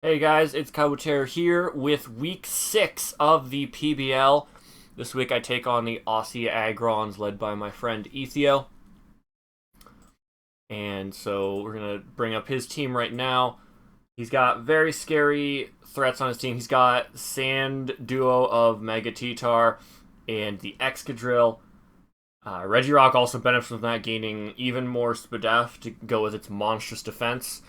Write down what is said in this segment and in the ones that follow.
Hey guys, it's Kabutero here with week 6 of the PBL. This week I take on the Aussie Aggrons led by my friend Ethio. And so we're going to bring up his team right now. He's got very scary threats on his team. He's got Sand Duo of Mega T-Tar and the Excadrill. Regirock also benefits from that, gaining even more Spadef to go with its monstrous defense.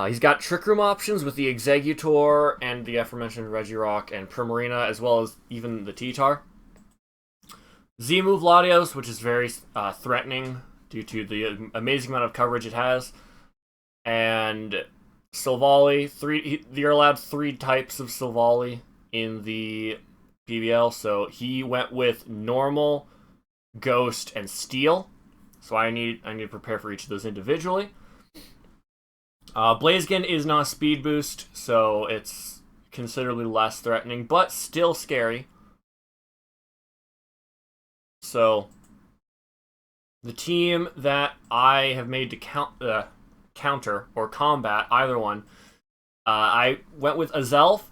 He's got Trick Room options with the Exeggutor and the aforementioned Regirock and Primarina, as well as even the T-Tar. Z-Move Latios, which is very threatening due to the amazing amount of coverage it has. And Silvally, you're allowed 3 types of Silvally in the PBL, so he went with Normal, Ghost, and Steel. So I need to prepare for each of those individually. Blaziken is not a speed boost, so it's considerably less threatening, but still scary. So, the team that I have made to counter or combat either one, I went with Azelf.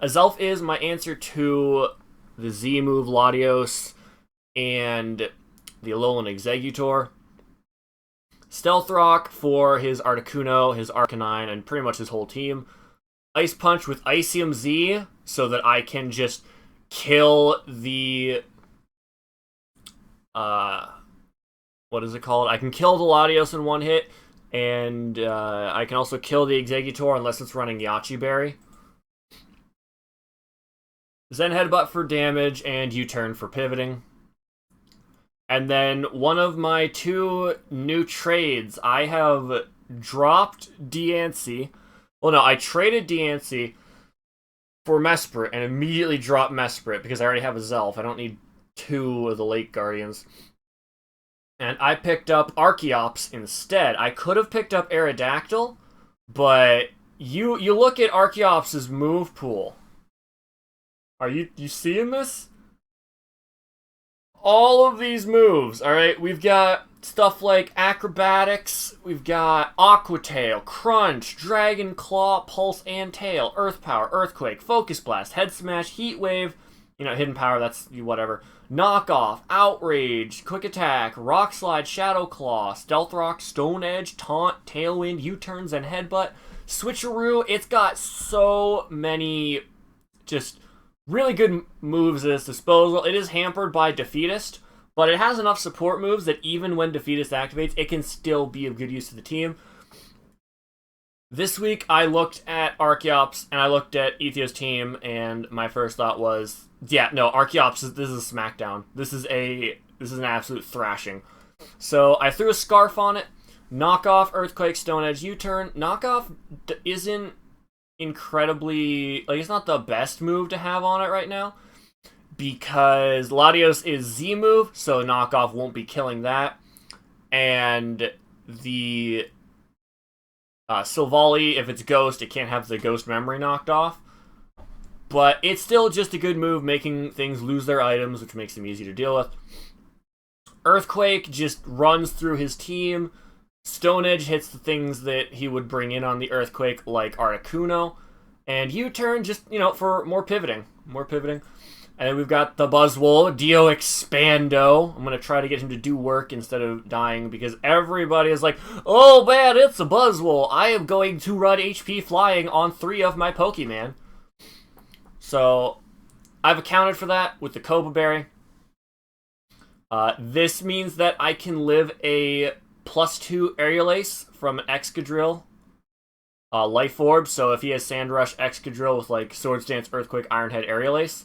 Azelf is my answer to the Z-Move Latios and the Alolan Exeggutor. Stealth Rock for his Articuno, his Arcanine, and pretty much his whole team. Ice Punch with Icium Z, so that I can just kill the... what is it called? I can kill the Latios in one hit, and I can also kill the Exeggutor unless it's running Yachi Berry. Zen Headbutt for damage, and U-Turn for pivoting. And then one of my 2 new trades, I have dropped Diancie. Well, no, I traded Diancie for Mesprit and immediately dropped Mesprit because I already have a Zelf. I don't need 2 of the Lake Guardians. And I picked up Archeops instead. I could have picked up Aerodactyl, but you look at Archeops' move pool. Are you seeing this? All of these moves, alright? We've got stuff like Acrobatics, we've got Aqua Tail, Crunch, Dragon Claw, Pulse and Tail, Earth Power, Earthquake, Focus Blast, Head Smash, Heat Wave, Hidden Power, that's whatever. Knock Off, Outrage, Quick Attack, Rock Slide, Shadow Claw, Stealth Rock, Stone Edge, Taunt, Tailwind, U-Turns, and Headbutt. Switcheroo, it's got so many just really good moves at its disposal. It is hampered by Defeatist, but it has enough support moves that even when Defeatist activates, it can still be of good use to the team. This week, I looked at Archeops, and I looked at Ethio's team, and my first thought was, yeah, no, Archeops, this is a smackdown. This is an absolute thrashing. So I threw a Scarf on it, Knock Off, Earthquake, Stone Edge, U-Turn. Knock Off isn't incredibly, it's not the best move to have on it right now because Latios is Z-move, so Knockoff won't be killing that, and the Silvally, if it's Ghost, it can't have the Ghost memory knocked off, but it's still just a good move, making things lose their items, which makes them easy to deal with. Earthquake just runs through his team. Stone Edge hits the things that he would bring in on the Earthquake, like Articuno. And U-Turn, just, for more pivoting. And then we've got the Buzzwole, Dio Expando. I'm going to try to get him to do work instead of dying, because everybody is like, oh man, it's a Buzzwole. I am going to run HP Flying on 3 of my Pokemon. So, I've accounted for that with the Koba Berry. This means that I can live a +2 Aerial Ace from an Excadrill Life Orb, so if he has Sand Rush, Excadrill with like Swords Dance, Earthquake, Iron Head, Aerial Ace,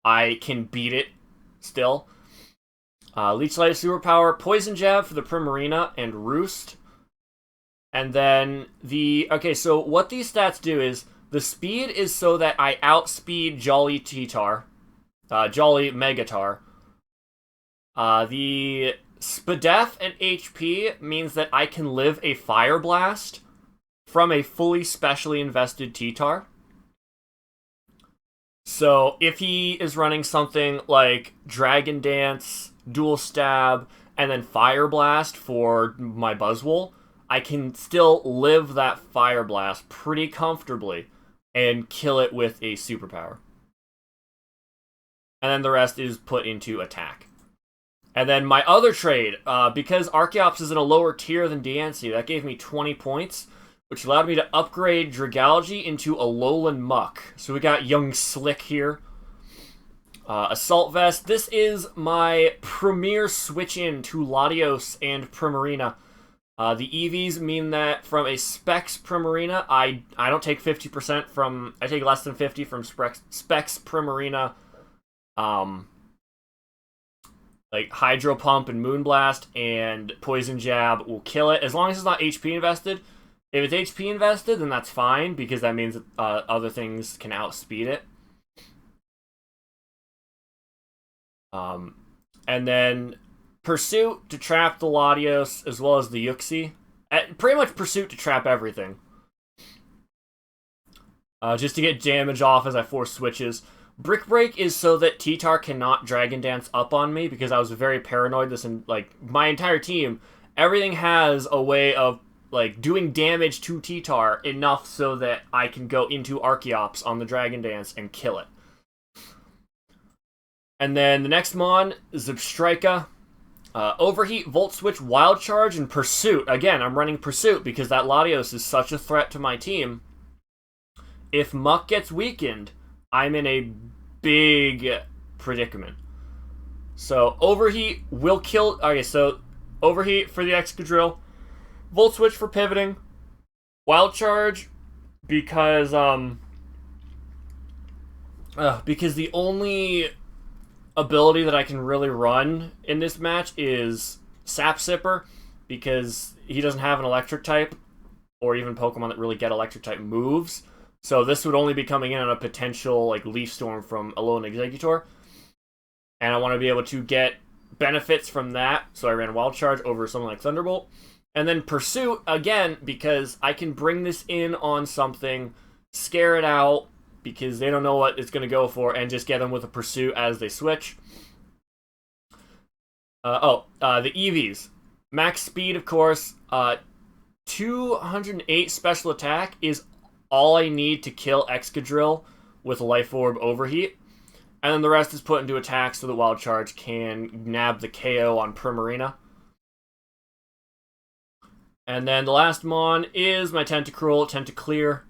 I can beat it still. Leech Light Superpower, Poison Jab for the Primarina, and Roost. And then so what these stats do is, the speed is so that I outspeed Jolly T-Tar, Jolly Megatar. The Spadef and HP means that I can live a Fire Blast from a fully specially invested T-Tar. So if he is running something like Dragon Dance, Dual Stab, and then Fire Blast for my Buzzwole, I can still live that Fire Blast pretty comfortably and kill it with a superpower. And then the rest is put into attack. And then my other trade, because Archeops is in a lower tier than Diancie, that gave me 20 points, which allowed me to upgrade Dragology into Alolan Muck. So we got Young Slick here. Assault Vest. This is my premier switch-in to Latios and Primarina. The EVs mean that from a Specs Primarina, I don't take 50% from... I take less than 50 from Specs Primarina. Like Hydro Pump and Moonblast and Poison Jab will kill it, as long as it's not HP invested. If it's HP invested, then that's fine, because that means that other things can outspeed it. And then Pursuit to trap the Latios, as well as the Yuxi. Pretty much Pursuit to trap everything. Just to get damage off as I force switches. Brick Break is so that T-Tar cannot Dragon Dance up on me, because I was very paranoid my entire team, everything has a way of like doing damage to T-Tar enough so that I can go into Archeops on the Dragon Dance and kill it. And then the next mon is Zebstrika. Overheat, Volt Switch, Wild Charge, and Pursuit. Again, I'm running Pursuit because that Latios is such a threat to my team. If Muck gets weakened, I'm in a big predicament. So Overheat will kill... Okay, so Overheat for the Excadrill. Volt Switch for pivoting. Wild Charge because the only ability that I can really run in this match is Sap Sipper, because he doesn't have an electric type, or even Pokemon that really get electric type moves. So this would only be coming in on a potential like Leaf Storm from Alolan Exeggutor. And I want to be able to get benefits from that, so I ran Wild Charge over something like Thunderbolt. And then Pursuit, again, because I can bring this in on something, scare it out, because they don't know what it's going to go for, and just get them with a Pursuit as they switch. The EVs. Max speed, of course. 208 special attack is all I need to kill Excadrill with Life Orb Overheat. And then the rest is put into attack so the Wild Charge can nab the KO on Primarina. And then the last mon is my Tentacruel, Tentaclear.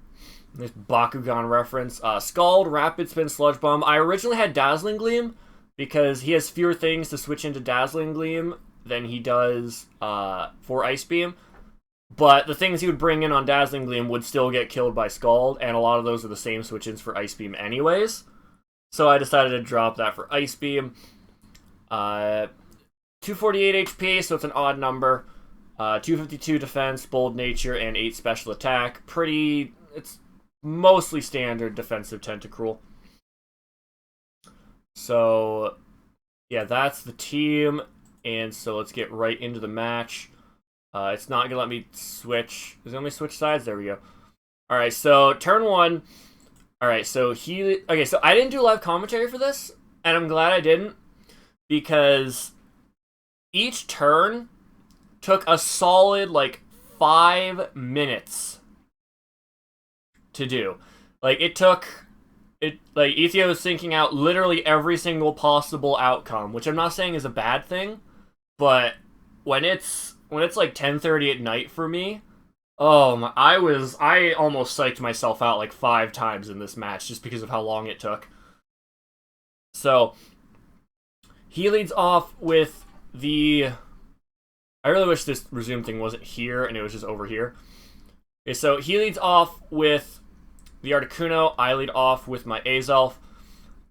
This Bakugan reference. Scald, Rapid Spin, Sludge Bomb. I originally had Dazzling Gleam because he has fewer things to switch into Dazzling Gleam than he does for Ice Beam. But the things he would bring in on Dazzling Gleam would still get killed by Scald, and a lot of those are the same switch-ins for Ice Beam anyways. So I decided to drop that for Ice Beam. 248 HP, so it's an odd number. 252 defense, bold nature, and 8 special attack. It's mostly standard defensive Tentacruel. So, yeah, that's the team. And so let's get right into the match. It's not going to let me switch. Does it let me switch sides? There we go. Alright, so turn 1. Alright, so okay, so I didn't do live commentary for this, and I'm glad I didn't, because each turn took a solid, 5 minutes to do. Ethio was thinking out literally every single possible outcome, which I'm not saying is a bad thing, but when it's 10:30 at night for me, I almost psyched myself out 5 times in this match just because of how long it took. So he leads off with the... I really wish this resume thing wasn't here and it was just over here. Okay, so he leads off with the Articuno, I lead off with my Azelf,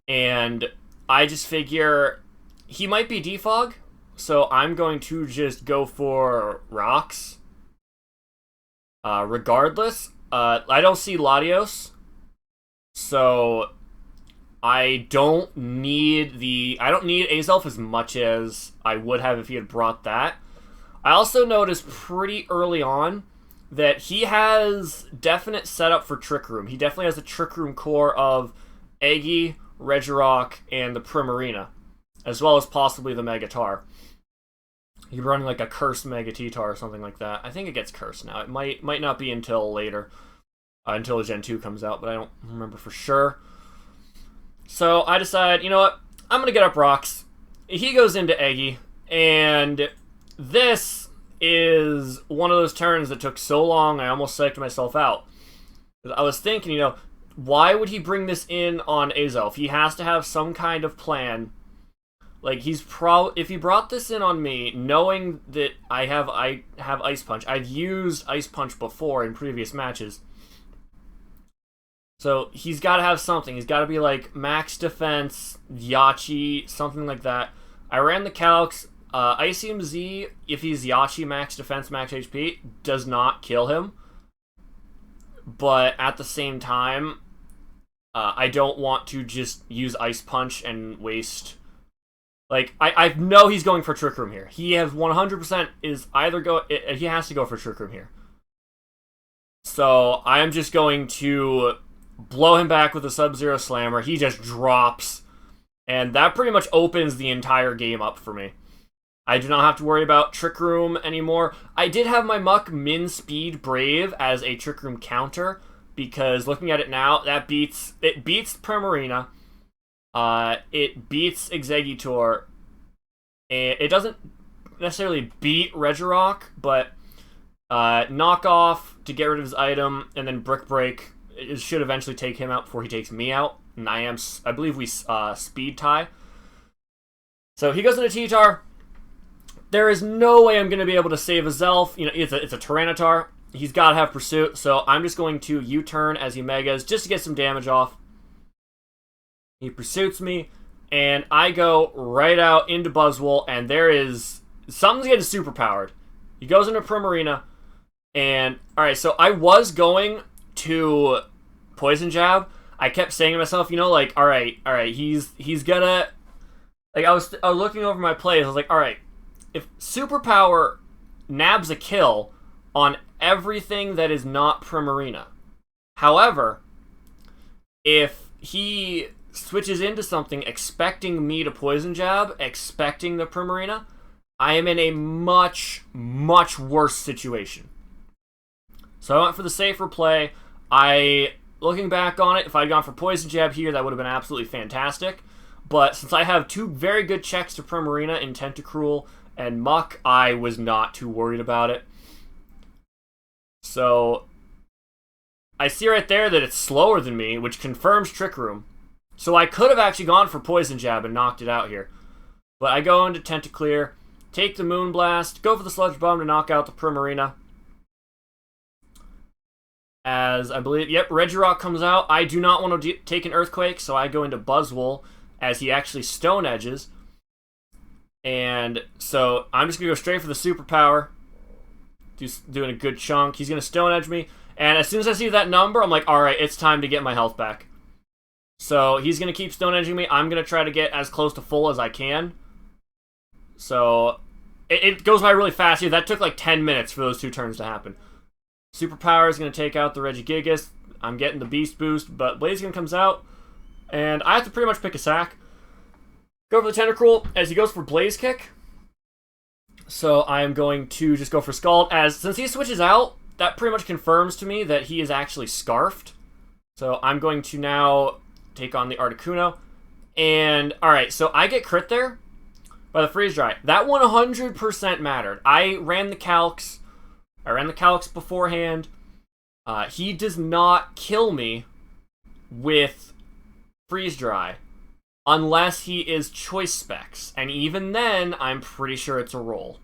and I just figure he might be Defog, so I'm going to just go for Rocks. Regardless, I don't see Latios, so I don't need Azelf as much as I would have if he had brought that. I also noticed pretty early on that he has definite setup for Trick Room. He definitely has a Trick Room core of Eggy, Regirock, and the Primarina, as well as possibly the Megatar. He's running like a cursed Mega T-Tar or something like that. I think it gets cursed now. It might not be until later, until Gen 2 comes out, but I don't remember for sure. So I decide, you know what? I'm going to get up rocks. He goes into Eggy, and this is one of those turns that took so long I almost psyched myself out. I was thinking, you know, why would he bring this in on Azelf? He has to have some kind of plan. Like, if he brought this in on me, knowing that I have Ice Punch. I've used Ice Punch before in previous matches. So he's got to have something. He's got to be like max defense, Yachi, something like that. I ran the calcs. Icium Z, if he's Yachi max defense, max HP, does not kill him. But at the same time, I don't want to just use Ice Punch and waste... Like, I know he's going for Trick Room here. He has 100% he has to go for Trick Room here. So I am just going to blow him back with a Sub-Zero Slammer. He just drops. And that pretty much opens the entire game up for me. I do not have to worry about Trick Room anymore. I did have my Muck Min Speed Brave as a Trick Room counter, because looking at it now, it beats Primarina. It beats Exeggutor. And it doesn't necessarily beat Regirock, but knock off to get rid of his item, and then Brick Break, it should eventually take him out before he takes me out. And I believe we speed tie. So he goes into T-Tar. There is no way I'm going to be able to save a Zelf. You know, it's a Tyranitar. He's got to have Pursuit, so I'm just going to U-turn as he Megas just to get some damage off. He pursues me, and I go right out into Buzzwole, and there is... Something's getting superpowered. He goes into Primarina, and... Alright, so I was going to Poison Jab. I kept saying to myself, you know, like, alright, he's gonna... Like, I was looking over my plays, I was like, alright, if Superpower nabs a kill on everything that is not Primarina. However, if he switches into something expecting me to Poison Jab, expecting the Primarina, I am in a much, much worse situation. So I went for the safer play. Looking back on it, if I'd gone for Poison Jab here, that would have been absolutely fantastic. But since I have two very good checks to Primarina in Tentacruel and Muck, I was not too worried about it. So I see right there that it's slower than me, which confirms Trick Room. So I could have actually gone for Poison Jab and knocked it out here. But I go into Tentacleer, take the Moonblast, go for the Sludge Bomb to knock out the Primarina. As I believe, yep, Regirock comes out. I do not want to take an Earthquake, so I go into Buzzwole as he actually Stone Edges. And so I'm just going to go straight for the Superpower. Doing a good chunk. He's going to Stone Edge me. And as soon as I see that number, I'm like, alright, it's time to get my health back. So he's going to keep Stone Edging me. I'm going to try to get as close to full as I can. So it goes by really fast here. That took like 10 minutes for those two turns to happen. Superpower is going to take out the Regigigas. I'm getting the Beast Boost, but Blaziken comes out. And I have to pretty much pick a sack. Go for the Tentacruel as he goes for Blaze Kick. So I am going to just go for Scald, as since he switches out, that pretty much confirms to me that he is actually Scarfed. So I'm going to now take on the Articuno. And, alright, so I get crit there by the Freeze Dry. That 100% mattered. I ran the calcs. I ran the calcs beforehand. He does not kill me with Freeze Dry unless he is Choice Specs. And even then, I'm pretty sure it's a roll.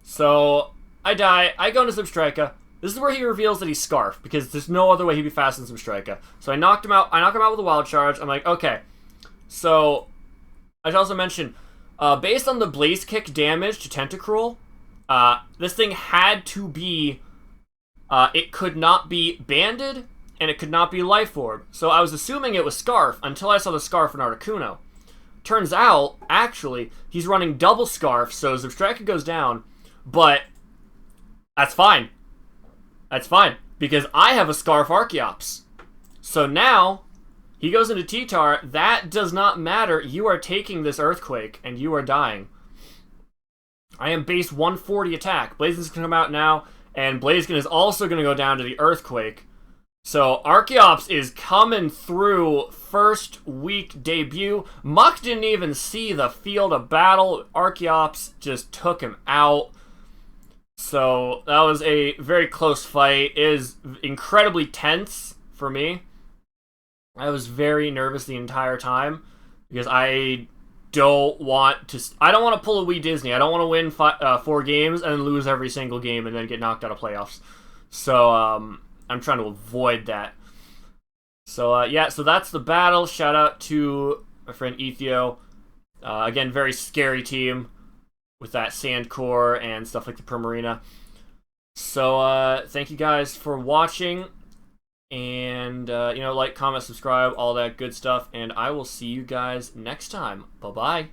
So I die. I go into Substrika. This is where he reveals that he's Scarf, because there's no other way he'd be faster than Substrika. So I knocked him out. I knock him out with a Wild Charge. I'm like, okay. So I should also mention, based on the Blaze Kick damage to Tentacruel, this thing had to be, it could not be Banded, and it could not be Life Orb. So I was assuming it was Scarf until I saw the Scarf in Articuno. Turns out, actually, he's running double Scarf, so Substrika goes down, but that's fine. That's fine, because I have a Scarf Archeops. So now, he goes into T-Tar. That does not matter. You are taking this Earthquake, and you are dying. I am base 140 attack. Blaziken's gonna come out now, and Blaziken is also gonna go down to the Earthquake. So Archeops is coming through first week debut. Muck didn't even see the field of battle. Archeops just took him out. So that was a very close fight. It is incredibly tense for me. I was very nervous the entire time because I don't want to pull a wee Disney. I don't want to win 4 games and then lose every single game and then get knocked out of playoffs. So I'm trying to avoid that. So yeah, so that's the battle. Shout out to my friend Ethio. Again, very scary team with that sand core and stuff like the Primarina. So thank you guys for watching. And, like, comment, subscribe, all that good stuff. And I will see you guys next time. Bye-bye.